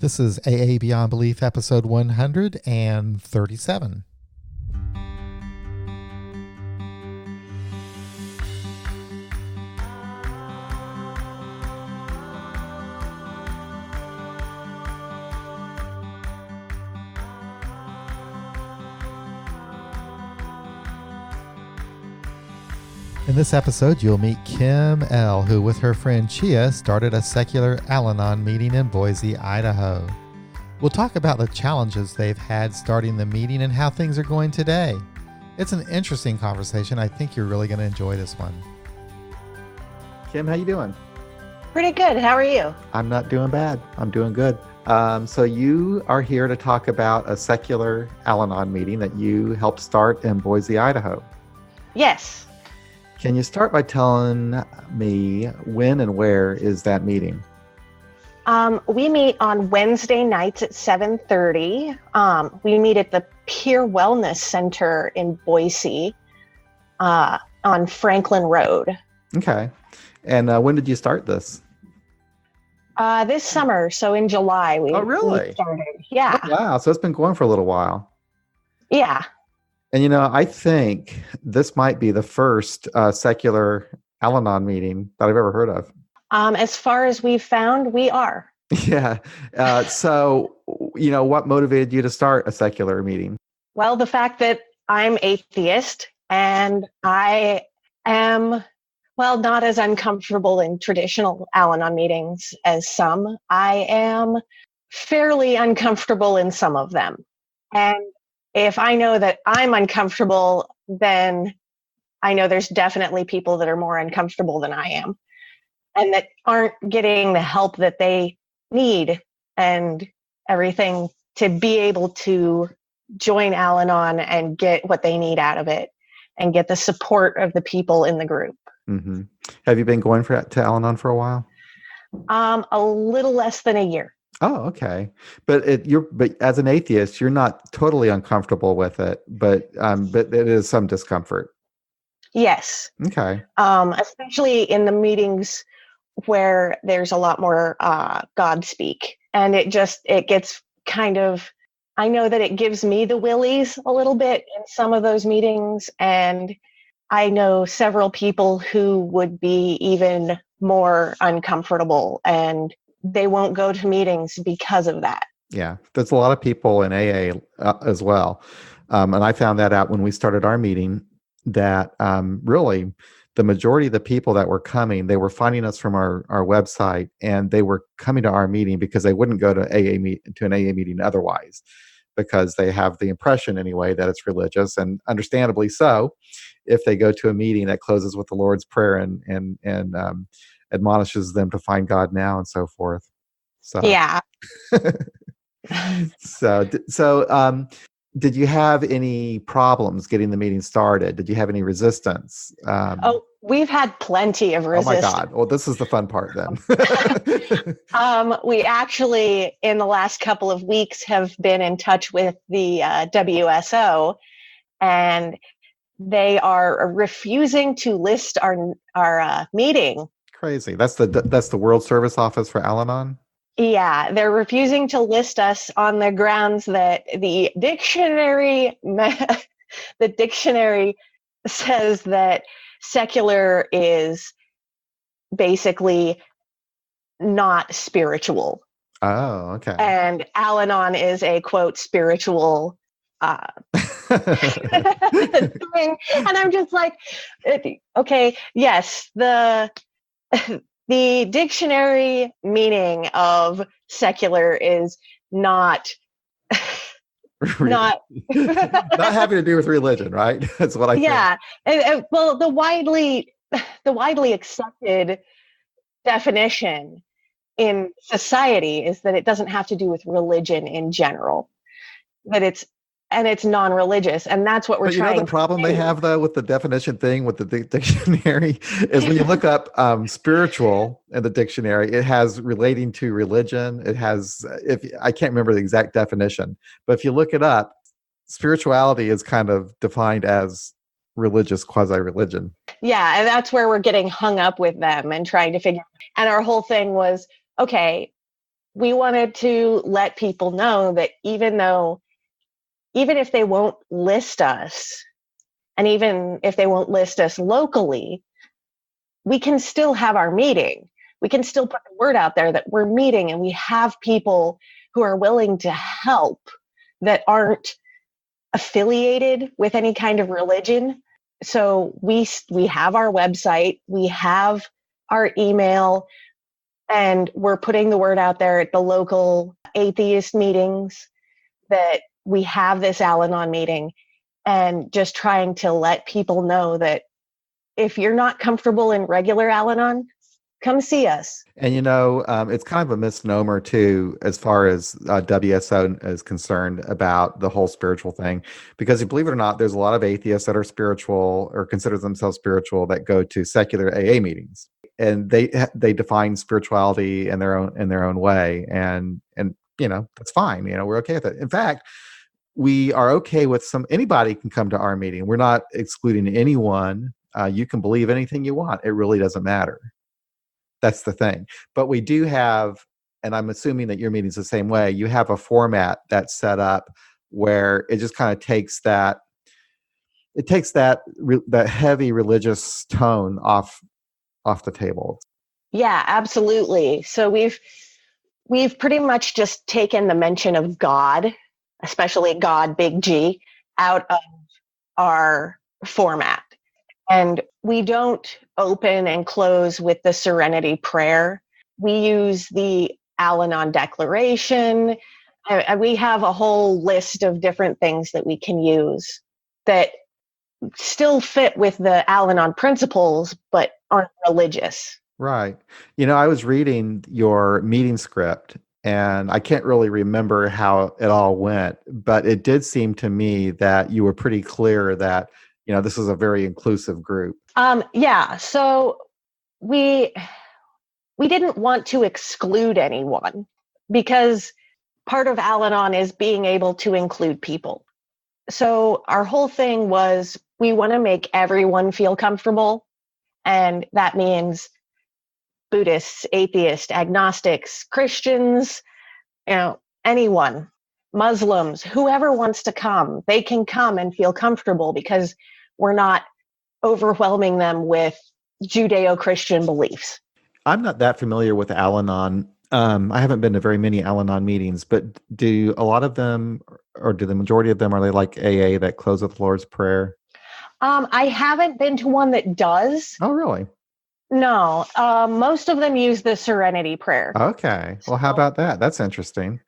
This is AA Beyond Belief, episode 137. In this episode, you'll meet Kim L., who with her friend Chia started a secular Al-Anon meeting in Boise, Idaho. We'll talk about the challenges they've had starting the meeting and how things are going today. It's an interesting conversation. I think you're really going to enjoy this one. Kim, how you doing? Pretty good. How are you? I'm not doing bad. I'm doing good. So you are here to talk about a secular Al-Anon meeting that you helped start in Boise, Idaho. Yes. Can you start by telling me when and where is that meeting? We meet on Wednesday nights at 7:30. We meet at the Peer Wellness Center in Boise on Franklin Road. Okay. And when did you start this? This summer, so in July. We started. Yeah. Oh, wow. So it's been going for a little while. Yeah. And, I think this might be the first secular Al-Anon meeting that I've ever heard of. As far as we've found, we are. Yeah. So, what motivated you to start a secular meeting? Well, the fact that I'm atheist and I am, not as uncomfortable in traditional Al-Anon meetings as some. I am fairly uncomfortable in some of them. And if I know that I'm uncomfortable, then I know there's definitely people that are more uncomfortable than I am and that aren't getting the help that they need and everything to be able to join Al-Anon and get what they need out of it and get the support of the people in the group. Mm-hmm. Have you been going to Al-Anon for a while? A little less than a year. Oh, okay. But as an atheist, you're not totally uncomfortable with it, but it is some discomfort. Yes. Okay. Especially in the meetings where there's a lot more God speak, and it gets kind of. I know that it gives me the willies a little bit in some of those meetings, and I know several people who would be even more uncomfortable and they won't go to meetings because of that. Yeah, there's a lot of people in AA as well. And I found that out when we started our meeting, that really the majority of the people that were coming, they were finding us from our website, and they were coming to our meeting because they wouldn't go to an AA meeting otherwise, because they have the impression anyway that it's religious, and understandably so, if they go to a meeting that closes with the Lord's Prayer and admonishes them to find God now and so forth. So yeah. So did you have any problems getting the meeting started? Did you have any resistance? We've had plenty of resistance. Oh my God. Well, this is the fun part then. We actually, in the last couple of weeks, have been in touch with the WSO, and they are refusing to list our meeting. Crazy. That's the World Service Office for Al-Anon? Yeah, they're refusing to list us on the grounds that the dictionary says that secular is basically not spiritual. Oh, okay. And Al-Anon is a, quote, spiritual thing. And I'm just like, okay, yes, the dictionary meaning of secular is not not having to do with religion, right? That's what I think. Yeah. Well, the widely accepted definition in society is that it doesn't have to do with religion in general, that it's non-religious, and that's what we're trying. The problem they have though with the definition thing with the dictionary is when you look up spiritual in the dictionary, it has relating to religion. It has, I can't remember the exact definition, but if you look it up, spirituality is kind of defined as religious quasi-religion. Yeah, and that's where we're getting hung up with them and trying to figure. And our whole thing was, okay, we wanted to let people know that even if they won't list us, and even if they won't list us locally, we can still have our meeting. We can still put the word out there that we're meeting, and we have people who are willing to help that aren't affiliated with any kind of religion. So we have our website, we have our email, and we're putting the word out there at the local atheist meetings that we have this Al-Anon meeting, and just trying to let people know that if you're not comfortable in regular Al-Anon, come see us. And it's kind of a misnomer too, as far as WSO is concerned, about the whole spiritual thing, because believe it or not, there's a lot of atheists that are spiritual or consider themselves spiritual that go to secular AA meetings, and they define spirituality in their own way, and that's fine. We're okay with it. In fact, we are okay with anybody can come to our meeting. We're not excluding anyone. You can believe anything you want. It really doesn't matter. That's the thing. But we do have, and I'm assuming that your meeting's the same way, you have a format that's set up where it just kind of takes that heavy religious tone off the table. Yeah, absolutely. So we've pretty much just taken the mention of God, especially God, big G, out of our format. And we don't open and close with the Serenity Prayer. We use the Al-Anon Declaration. We have a whole list of different things that we can use that still fit with the Al-Anon principles, but aren't religious. Right. I was reading your meeting script, and I can't really remember how it all went, but it did seem to me that you were pretty clear that this is a very inclusive group. Yeah. So we didn't want to exclude anyone, because part of Al-Anon is being able to include people. So our whole thing was, we want to make everyone feel comfortable. And that means Buddhists, atheists, agnostics, Christians, anyone, Muslims, whoever wants to come, they can come and feel comfortable, because we're not overwhelming them with Judeo-Christian beliefs. I'm not that familiar with Al-Anon. I haven't been to very many Al-Anon meetings, but do a lot of them, or do the majority of them, are they like AA that close with the Lord's Prayer? I haven't been to one that does. Oh, really? No. Most of them use the Serenity Prayer. Okay. Well, how about that? That's interesting.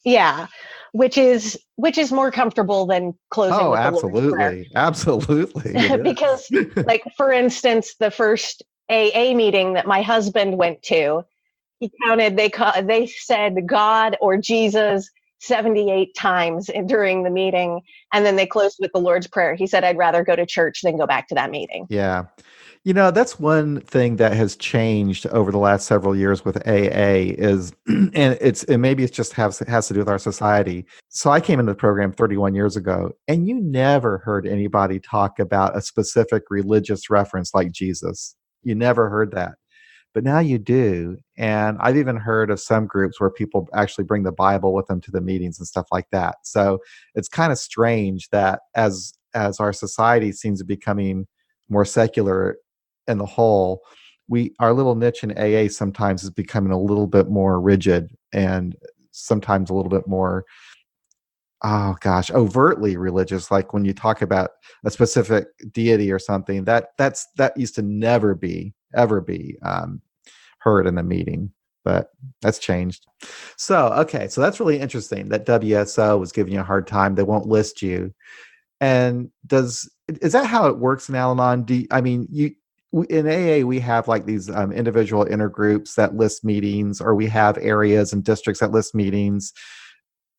Yeah. Which is more comfortable than closing with the Lord's Prayer. Absolutely. Because, like, for instance, the first AA meeting that my husband went to, he counted, they said God or Jesus 78 times during the meeting, and then they closed with the Lord's Prayer. He said, I'd rather go to church than go back to that meeting. Yeah. That's one thing that has changed over the last several years with AA is, and maybe it just has to do with our society. So I came into the program 31 years ago, and you never heard anybody talk about a specific religious reference like Jesus. You never heard that. But now you do. And I've even heard of some groups where people actually bring the Bible with them to the meetings and stuff like that. So it's kind of strange that as our society seems to be becoming more secular in the whole, our little niche in AA sometimes is becoming a little bit more rigid, and sometimes a little bit more, overtly religious. Like when you talk about a specific deity or something, that used to never be heard in a meeting, but that's changed. So that's really interesting that WSO was giving you a hard time. They won't list you. And is that how it works in Al-Anon? In AA, we have like these individual intergroups that list meetings, or we have areas and districts that list meetings.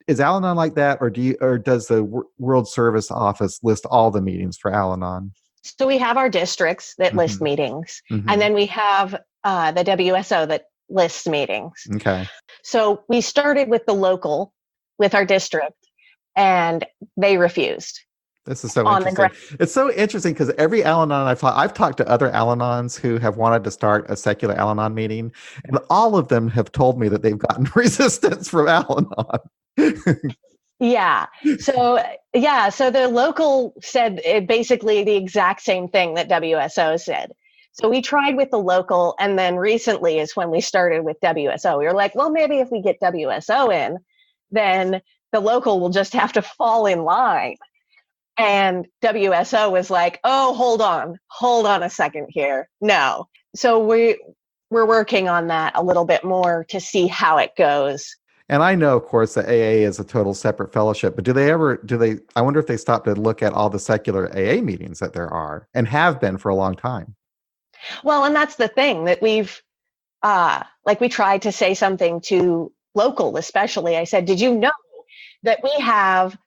Is Al-Anon like that, or does the World Service Office list all the meetings for Al-Anon? So we have our districts that list meetings, and then we have the WSO that lists meetings. Okay. So we started with the local, with our district, and they refused. This is so on the interesting. ground. It's so interesting because every Al-Anon I've talked to other Al-Anons who have wanted to start a secular Al-Anon meeting, and all of them have told me that they've gotten resistance from Al-Anon. Yeah. So the local said basically the exact same thing that WSO said. So we tried with the local, and then recently is when we started with WSO. We were like, well, maybe if we get WSO in, then the local will just have to fall in line. And WSO was like, oh, hold on a second here. No. So we're working on that a little bit more to see how it goes. And I know, of course, that AA is a total separate fellowship, but I wonder if they stop to look at all the secular AA meetings that there are and have been for a long time. Well, and that's the thing that we've, we tried to say something to local, especially. I said, did you know that we have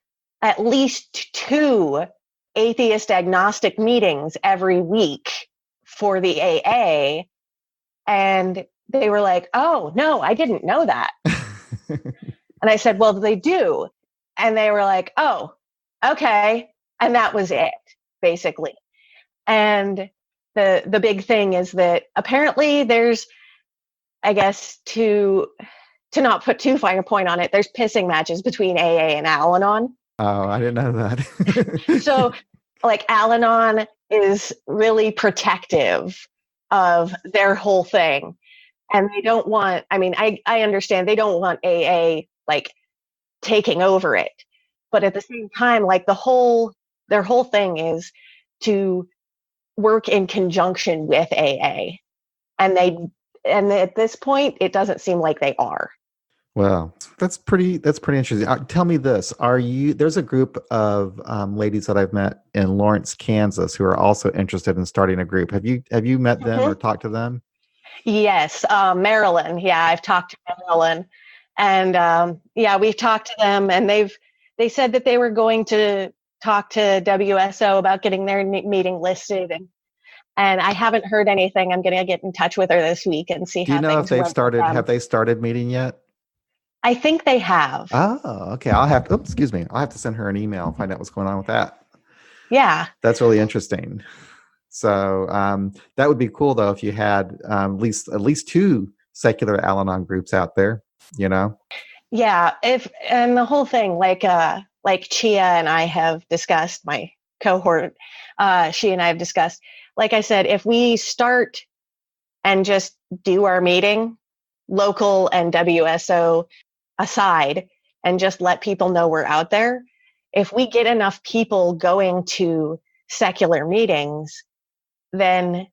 at least 2 atheist agnostic meetings every week for the AA? And they were like, oh, no, I didn't know that. And I said, well, they do. And they were like, oh, okay. And that was it, basically. And the big thing is that apparently there's, I guess, to not put too fine a point on it, there's pissing matches between AA and Al-Anon. Oh, I didn't know that. So, Al-Anon is really protective of their whole thing. And they don't want, I understand they don't want AA taking over it. But at the same time, their whole thing is to work in conjunction with AA. And at this point, it doesn't seem like they are. Well, that's pretty interesting. Tell me this: there's a group of ladies that I've met in Lawrence, Kansas, who are also interested in starting a group. Have you met them or talked to them? Yes, Marilyn. Yeah, I've talked to Marilyn, and we've talked to them, and they said that they were going to talk to WSO about getting their meeting listed, and I haven't heard anything. I'm going to get in touch with her this week and see. Do you know if they've started? Have they started meeting yet? I think they have. Oh, okay. I'll have to send her an email and find out what's going on with that. Yeah, that's really interesting. So that would be cool, though, if you had at least 2 secular Al-Anon groups out there. Yeah. And the whole thing, like Chia and I have discussed, my cohort, she and I have discussed. Like I said, if we start and just do our meeting, local and WSO aside, and just let people know we're out there, if we get enough people going to secular meetings, then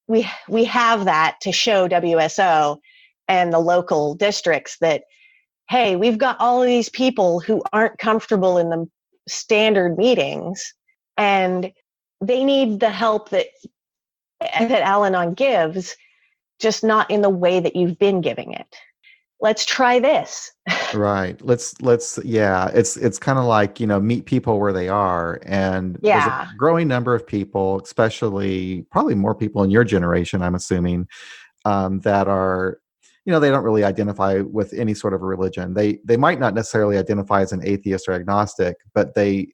we have that to show WSO and the local districts that, hey, we've got all of these people who aren't comfortable in the standard meetings, and they need the help that Al-Anon gives, just not in the way that you've been giving it. Let's try this. Right. Let's it's kind of like, meet people where they are. And there's a growing number of people, especially probably more people in your generation, I'm assuming, that are, they don't really identify with any sort of a religion. They might not necessarily identify as an atheist or agnostic, but the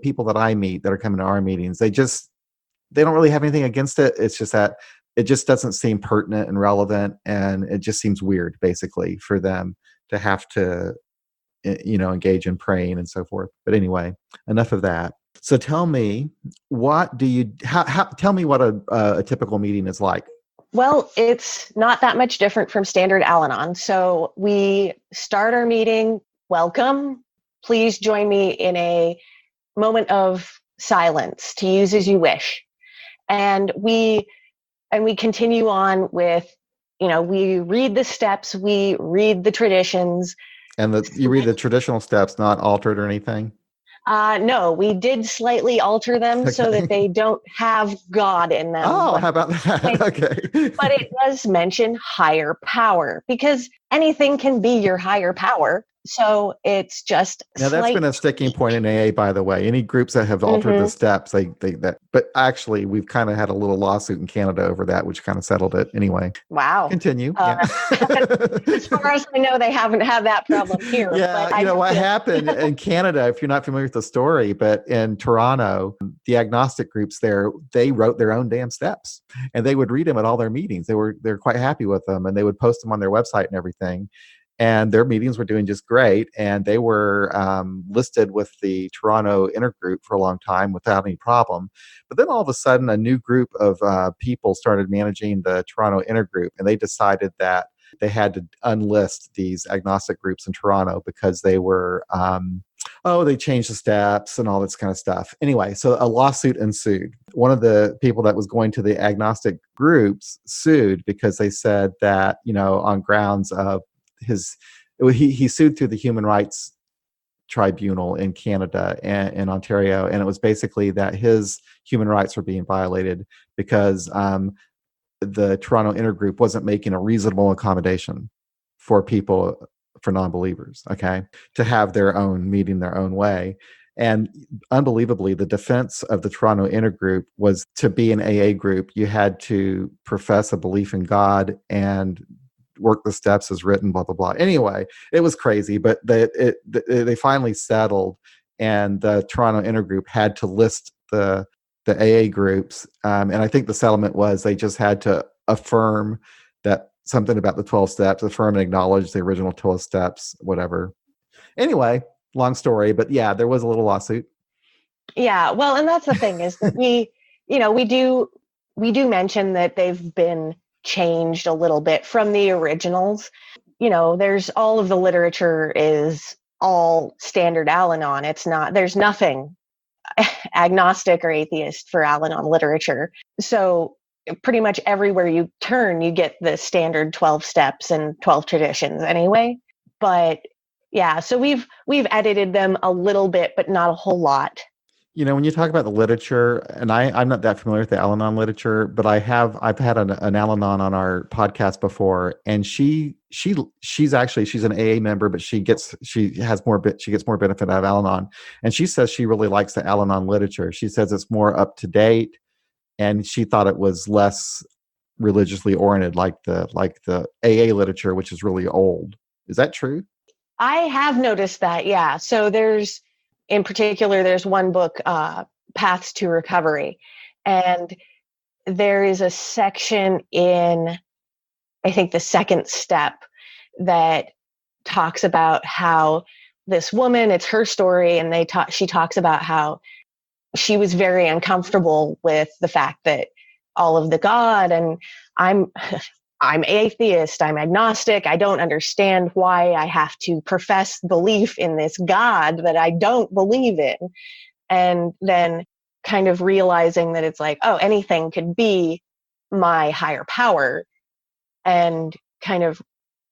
people that I meet that are coming to our meetings, they don't really have anything against it. It's just that it just doesn't seem pertinent and relevant, and it just seems weird, basically, for them to have to, engage in praying and so forth. But anyway, enough of that. So tell me, tell me what a typical meeting is like. Well, it's not that much different from standard Al-Anon. So we start our meeting, welcome. Please join me in a moment of silence to use as you wish. And we continue on with, we read the steps, we read the traditions. And you read the traditional steps, not altered or anything? No, we did slightly alter them so that they don't have God in them. Oh, how about that? Okay. But it does mention higher power, because anything can be your higher power. So it's just Now that's been a sticking point in AA, by the way. Any groups that have altered the steps, but actually we've kind of had a little lawsuit in Canada over that, which kind of settled it anyway. Wow. Continue. Yeah. As far as I know, they haven't had that problem here. Yeah, but what happened in Canada, if you're not familiar with the story, but in Toronto, the agnostic groups there, they wrote their own damn steps, and they would read them at all their meetings. They're quite happy with them, and they would post them on their website and everything. And their meetings were doing just great, and they were listed with the Toronto intergroup for a long time without any problem. But then all of a sudden, a new group of people started managing the Toronto intergroup, and they decided that they had to unlist these agnostic groups in Toronto because they were, they changed the steps and all this kind of stuff. Anyway, so a lawsuit ensued. One of the people that was going to the agnostic groups sued because they said that, on grounds of he sued through the Human Rights Tribunal in Canada and in Ontario, and it was basically that his human rights were being violated because the Toronto intergroup wasn't making a reasonable accommodation for people, for non-believers, to have their own meeting their own way. And unbelievably, the defense of the Toronto intergroup was to be an AA group, you had to profess a belief in God and work the steps as written, blah, blah, blah. Anyway, it was crazy, but they finally settled, and the Toronto intergroup had to list the AA groups. And I think the settlement was they just had to affirm that something about the 12 steps, affirm and acknowledge the original 12 steps, whatever. Anyway, long story, but yeah, there was a little lawsuit. Yeah. Well, and that's the thing is that we do mention that they've been changed a little bit from the originals. There's all of the literature is all standard Al-Anon. There's nothing agnostic or atheist for Al-Anon literature. So pretty much everywhere you turn, you get the standard 12 steps and 12 traditions anyway. But yeah, so we've edited them a little bit, but not a whole lot. When you talk about the literature, and I'm not that familiar with the Al-Anon literature, but I've had an Al-Anon on our podcast before, and she's an AA member, but she gets more benefit out of Al-Anon, and she says she really likes the Al-Anon literature. She says it's more up to date, and she thought it was less religiously oriented, like the AA literature, which is really old. Is that true? I have noticed that, yeah. So in particular, there's one book, Paths to Recovery, and there is a section in, I think, the second step that talks about how this woman, it's her story, and she talks about how she was very uncomfortable with the fact that all of the God, and I'm atheist, I'm agnostic, I don't understand why I have to profess belief in this God that I don't believe in. And then kind of realizing that it's like, oh, anything could be my higher power, and kind of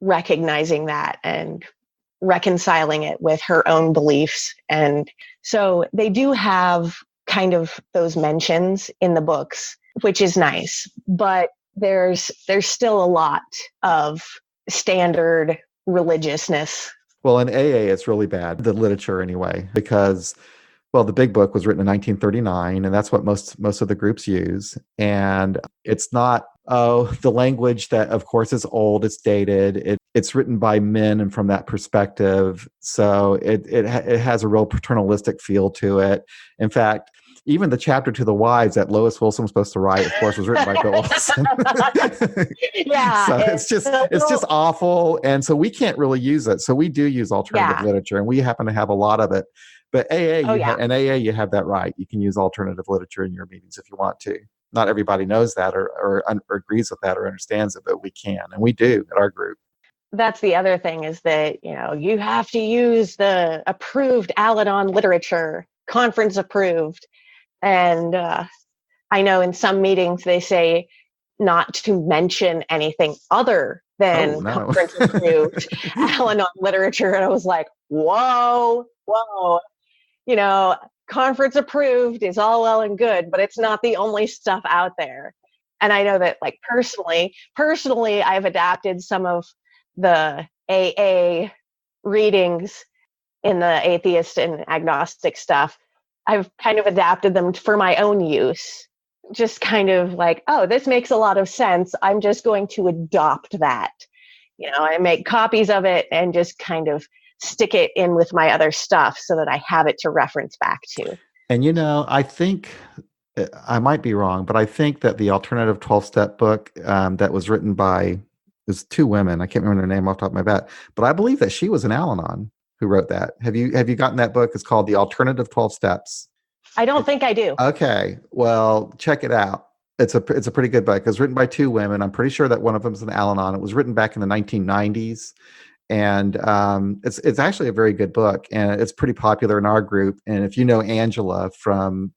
recognizing that and reconciling it with her own beliefs. And so they do have kind of those mentions in the books, which is nice, but there's still a lot of standard religiousness. Well, in AA, it's really bad, the literature anyway, because, well, the big book was written in 1939, and that's what most of the groups use. And it's not, the language that, of course, is old, it's dated, it's written by men and from that perspective. So it has a real paternalistic feel to it. In fact, even the chapter to the wives that Lois Wilson was supposed to write, of course, was written by Bill Wilson. Yeah. So it's just awful. And so we can't really use it. So we do use alternative literature, and we happen to have a lot of it. But AA, you have that right. You can use alternative literature in your meetings if you want to. Not everybody knows that or agrees with that or understands it, but we can. And we do at our group. That's the other thing is that, you have to use the approved Al-Anon literature, conference approved. And I know in some meetings they say not to mention anything other than conference approved Al-Anon literature. And I was like, whoa, conference approved is all well and good, but it's not the only stuff out there. And I know that, like, personally, I've adapted some of the AA readings in the atheist and agnostic stuff, I've kind of adapted them for my own use. Just kind of like, oh, this makes a lot of sense. I'm just going to adopt that. I make copies of it and just kind of stick it in with my other stuff so that I have it to reference back to. And I think I might be wrong, but I think that the alternative 12-step book that was written by there's two women. I can't remember their name off the top of my head, but I believe that she was an Al-Anon who wrote that. Have you gotten that book? It's called The Alternative 12 Steps. I don't think I do. Okay, well, check it out. It's a pretty good book. It was written by two women. I'm pretty sure that one of them is an Al-Anon. It was written back in the 1990s, and it's actually a very good book, and it's pretty popular in our group. And if you know Angela from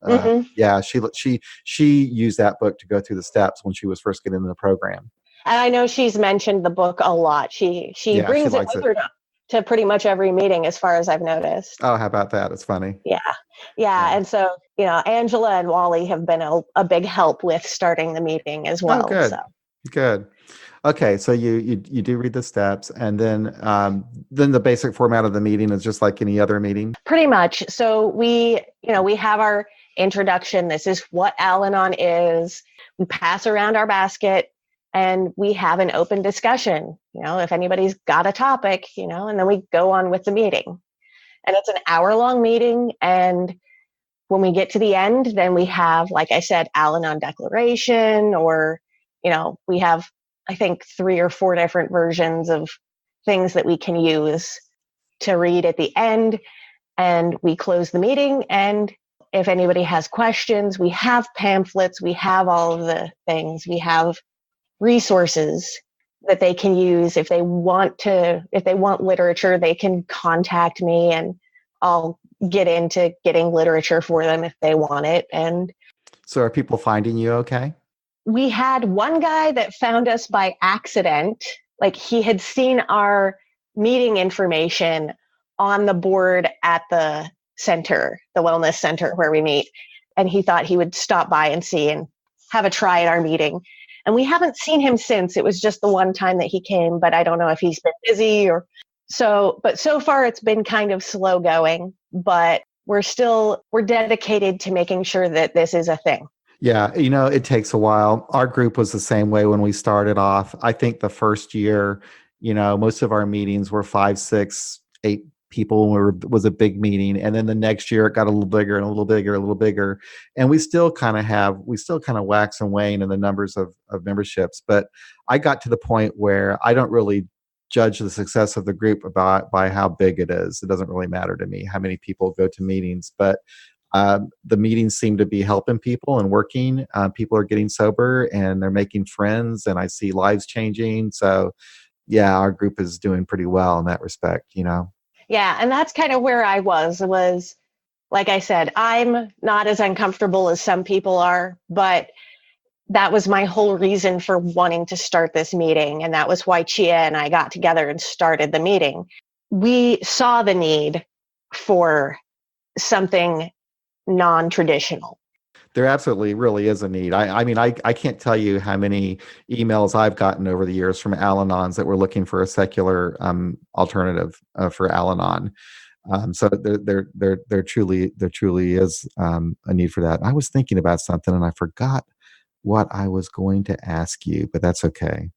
yeah, she used that book to go through the steps when she was first getting into the program. And I know she's mentioned the book a lot. She brings it with her to pretty much every meeting, as far as I've noticed. Oh, how about that? It's funny. Yeah. And so Angela and Wally have been a big help with starting the meeting as well. Oh, good. So. Good. Okay, so you do read the steps, and then the basic format of the meeting is just like any other meeting. Pretty much. So we have our introduction. This is what Al-Anon is. We pass around our basket, and we have an open discussion. If anybody's got a topic, and then we go on with the meeting. And it's an hour-long meeting, and when we get to the end, then we have, like I said, Al-Anon declaration, or we have, I think, 3 or 4 different versions of things that we can use to read at the end. And we close the meeting. And if anybody has questions, we have pamphlets, we have all of the things, we have resources that they can use. If they want literature, they can contact me, and I'll get into getting literature for them if they want it. And so are people finding you okay? We had one guy that found us by accident. Like, he had seen our meeting information on the board at the center, the wellness center where we meet. And he thought he would stop by and see and have a try at our meeting. And we haven't seen him since. It was just the one time that he came, but I don't know if he's been busy or so. But so far it's been kind of slow going, but we're dedicated to making sure that this is a thing. Yeah, it takes a while. Our group was the same way when we started off. I think the first year, most of our meetings were 5, 6, 8 people. It was a big meeting, and then the next year it got a little bigger and a little bigger, a little bigger. And we still kind of wax and wane in the numbers of memberships. But I got to the point where I don't really judge the success of the group by how big it is. It doesn't really matter to me how many people go to meetings, but the meetings seem to be helping people and working. People are getting sober and they're making friends, and I see lives changing. So yeah, our group is doing pretty well in that respect, Yeah. And that's kind of where I was like I said, I'm not as uncomfortable as some people are, but that was my whole reason for wanting to start this meeting. And that was why Chia and I got together and started the meeting. We saw the need for something non-traditional. There absolutely really is a need. I mean, I can't tell you how many emails I've gotten over the years from Al-Anons that were looking for a secular alternative for Al-Anon. So there truly is a need for that. I was thinking about something and I forgot what I was going to ask you, but that's okay.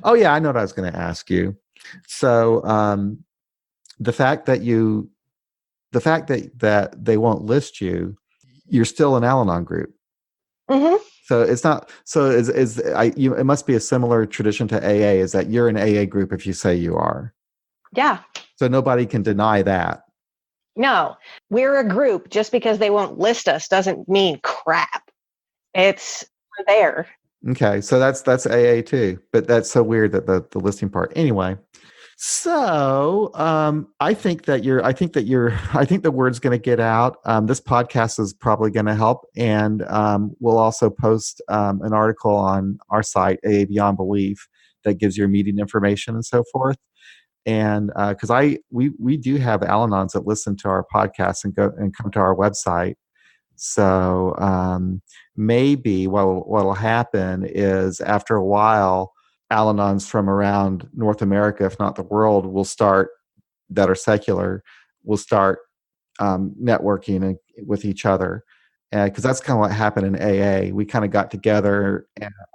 Oh yeah, I know what I was going to ask you. So the fact that they won't list you, you're still an Al-Anon group. Mm-hmm. So it's not. So it must be a similar tradition to AA. Is that you're an AA group if you say you are? Yeah. So nobody can deny that. No, we're a group. Just because they won't list us doesn't mean crap. We're there. Okay, so that's AA too, but that's so weird that the listing part. Anyway. So I think the word's going to get out. This podcast is probably going to help, and we'll also post an article on our site, AA Beyond Belief, that gives your meeting information and so forth. And because we do have Al-Anons that listen to our podcast and come to our website. So maybe what'll happen is after a while, Al-Anons from around North America, if not the world, will start, that are secular, will start networking with each other. Because that's kind of what happened in AA. We kind of got together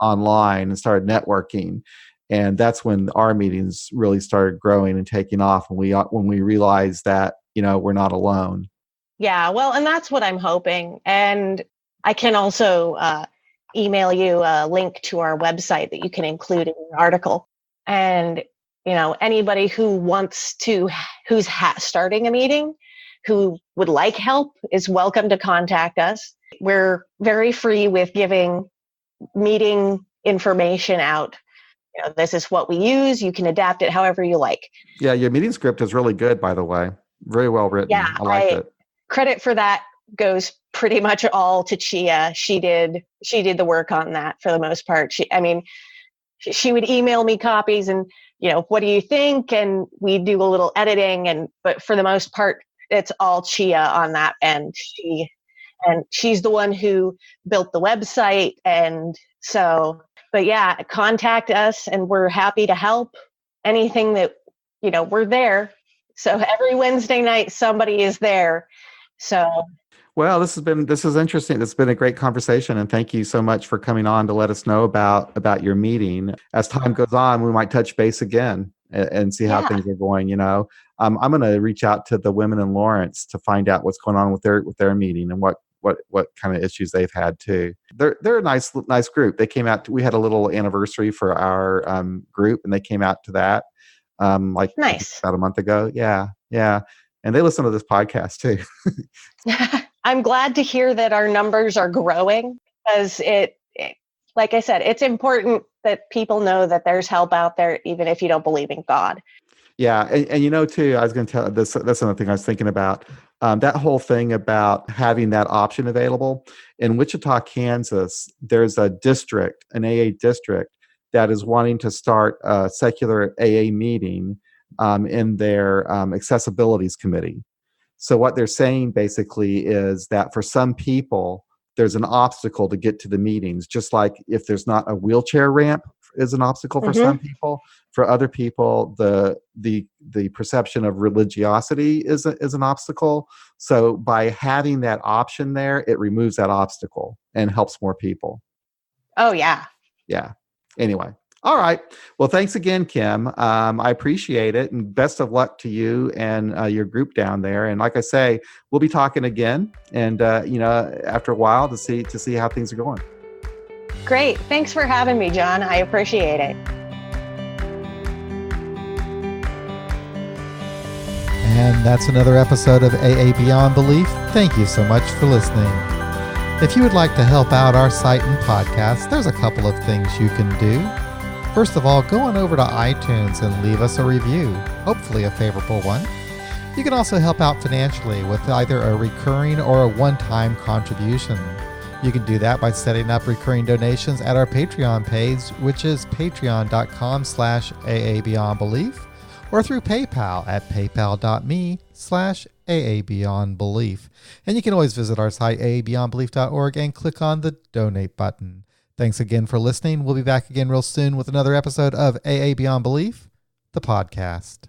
online and started networking. And that's when our meetings really started growing and taking off. When we realized that, we're not alone. Yeah, well, and that's what I'm hoping. And I can also email you a link to our website that you can include in your article. And, anybody who's starting a meeting, who would like help, is welcome to contact us. We're very free with giving meeting information out. This is what we use. You can adapt it however you like. Yeah, your meeting script is really good, by the way. Very well written. Yeah, I like it. Credit for that goes pretty much all to Chia. She did the work on that for the most part. She would email me copies and, what do you think? And we do a little editing, but for the most part, it's all Chia on that end. She's the one who built the website. And so, but yeah, contact us and we're happy to help. Anything that, we're there. So every Wednesday night, somebody is there. So. Well, this is interesting. It's been a great conversation, and thank you so much for coming on to let us know about your meeting. As time goes on, we might touch base again and see how things are going. I'm going to reach out to the women in Lawrence to find out what's going on with their meeting and what kind of issues they've had too. They're a nice group. They came out. We had a little anniversary for our group, and they came out to that nice about a month ago. Yeah, and they listen to this podcast too. I'm glad to hear that our numbers are growing, because like I said, it's important that people know that there's help out there, even if you don't believe in God. Yeah. And too, I was going to tell this, that's another thing I was thinking about. That whole thing about having that option available. In Wichita, Kansas, there's an AA district that is wanting to start a secular AA meeting in their accessibilities committee. So what they're saying basically is that for some people, there's an obstacle to get to the meetings, just like if there's not a wheelchair ramp is an obstacle for some people. For other people, the perception of religiosity is an obstacle. So by having that option there, it removes that obstacle and helps more people. Oh, yeah. Yeah. Anyway. All right. Well, thanks again, Kim. I appreciate it, and best of luck to you and your group down there. And like I say, we'll be talking again, and after a while to see how things are going. Great. Thanks for having me, John. I appreciate it. And that's another episode of AA Beyond Belief. Thank you so much for listening. If you would like to help out our site and podcast, there's a couple of things you can do. First of all, go on over to iTunes and leave us a review, hopefully a favorable one. You can also help out financially with either a recurring or a one-time contribution. You can do that by setting up recurring donations at our Patreon page, which is patreon.com/AABeyondBelief, or through PayPal at paypal.me/AABeyondBelief. And you can always visit our site, aabeyondbelief.org, and click on the donate button. Thanks again for listening. We'll be back again real soon with another episode of AA Beyond Belief, the podcast.